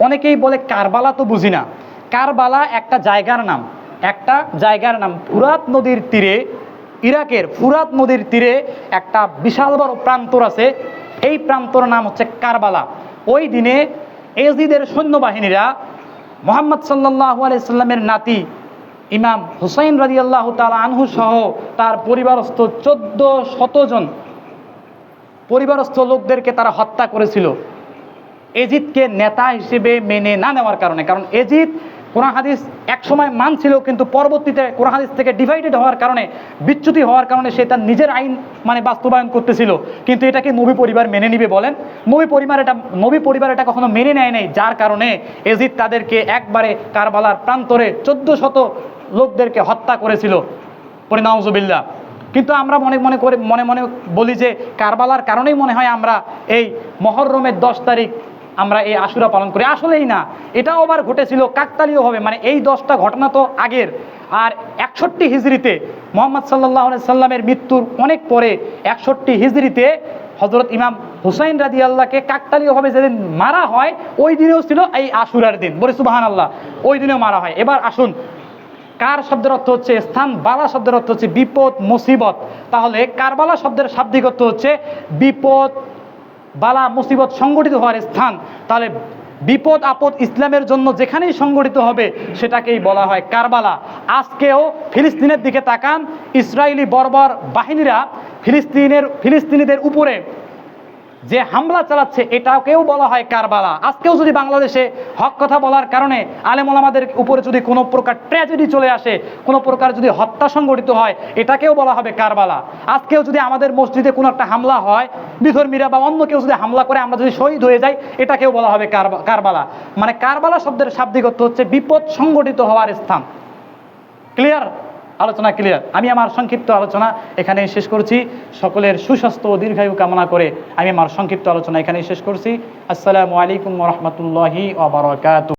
অনেকেই বলে কারবালা তো বুঝি না। কারবালা একটা জায়গার নাম, ফুরাত নদীর তীরে, ইরাকের ফুরাত নদীর তীরে একটা বিশাল বড় প্রান্তর আছে, এই প্রান্তর নাম হচ্ছে কারবালা। ওই দিনে এজিদের সৈন্যবাহিনীরা মুহাম্মদ সাল্লাল্লাহু আলাইহি সাল্লামের নাতি ইমাম হুসাইন রাদিয়াল্লাহু তাআলা আনহু সহ তার পরিবারস্থ 1400 জন পরিবারস্থ লোকদেরকে তারা হত্যা করেছিল এজিদকে নেতা হিসেবে মেনে না নেওয়ার কারণে। কারণ এজিদ কোরআন হাদিস একসময় মানছিল, কিন্তু পরবর্তীতে কোরআন হাদিস থেকে ডিভাইডেড হওয়ার কারণে, বিচ্যুতি হওয়ার কারণে সে তার নিজের আইন বাস্তবায়ন করতেছিল। কিন্তু এটাকে নবী পরিবার মেনে নিবে বলেন? নবী পরিবার এটা কখনো মেনে নেয় নাই, যার কারণে এজিদ তাদেরকে একবারে কারবালার প্রান্তরে 1400 লোকদেরকে হত্যা করেছিল। পরে নাউজুবিল্লাহ। কিন্তু আমরা মনে মনে বলি যে কারবালার কারণেই মনে হয় আমরা এই মুহররমের 10 তারিখ আমরা এই আশুরা পালন করি। আসলেই না, এটাও আবার ঘটেছিল কাকতালীয়ভাবে। এই 10টা ঘটনা তো আগের। আর 61 হিজরিতে মুহাম্মদ সাল্লাল্লাহু আলাইহি সাল্লামের মৃত্যুর অনেক পরে 61 হিজরিতে হযরত ইমাম হুসাইন রাদিয়াল্লাহকে কাকতালীয়ভাবে যেদিন মারা হয়, ওই দিনেও ছিল এই আশুরার দিন। বলে সুবহানাল্লাহ, ওই দিনেও মারা হয়। এবার আসুন, কার শব্দের অর্থ হচ্ছে স্থান, বালা শব্দের অর্থ হচ্ছে বিপদ, মুসিবত। তাহলে কারবালা শব্দের শাব্দিক অর্থ হচ্ছে বিপদ, বালা, মুসিবত সংগঠিত হওয়ার স্থান। তাহলে বিপদ আপদ ইসলামের জন্য যেখানেই সংগঠিত হবে সেটাকেই বলা হয় কারবালা। আজকেও ফিলিস্তিনের দিকে তাকান, ইসরায়েলি বর্বর বাহিনীরা ফিলিস্তিনিদের উপরে যে হামলা চালাচ্ছে, এটাকেও বলা হয় কারবালা। আজকেও যদি বাংলাদেশে হক কথা বলার কারণে আলেম ওলামাদের উপরে যদি কোনো প্রকার ট্র্যাজেডি চলে আসে, কোনো প্রকার যদি হত্যা সংগঠিত হয়, এটাকেও বলা হবে কারবালা। আজকেও যদি আমাদের মসজিদে কোনো একটা হামলা হয়, বিধর্মীরা বা অন্য কেউ যদি হামলা করে, আমরা যদি শহীদ হয়ে যাই, এটাকেও বলা হবে কারবালা। কারবালা শব্দের শাব্দিক অর্থ হচ্ছে বিপদ সংগঠিত হওয়ার স্থান। ক্লিয়ার? আলোচনা ক্লিয়ার? আমি আমার সংক্ষিপ্ত আলোচনা এখানেই শেষ করছি। সকলের সুস্বাস্থ্য ও দীর্ঘায়ু কামনা করে আমি আমার সংক্ষিপ্ত আলোচনা এখানেই শেষ করছি। আসসালামু আলাইকুম ওয়া রাহমাতুল্লাহি ওয়া বারাকাতুহু।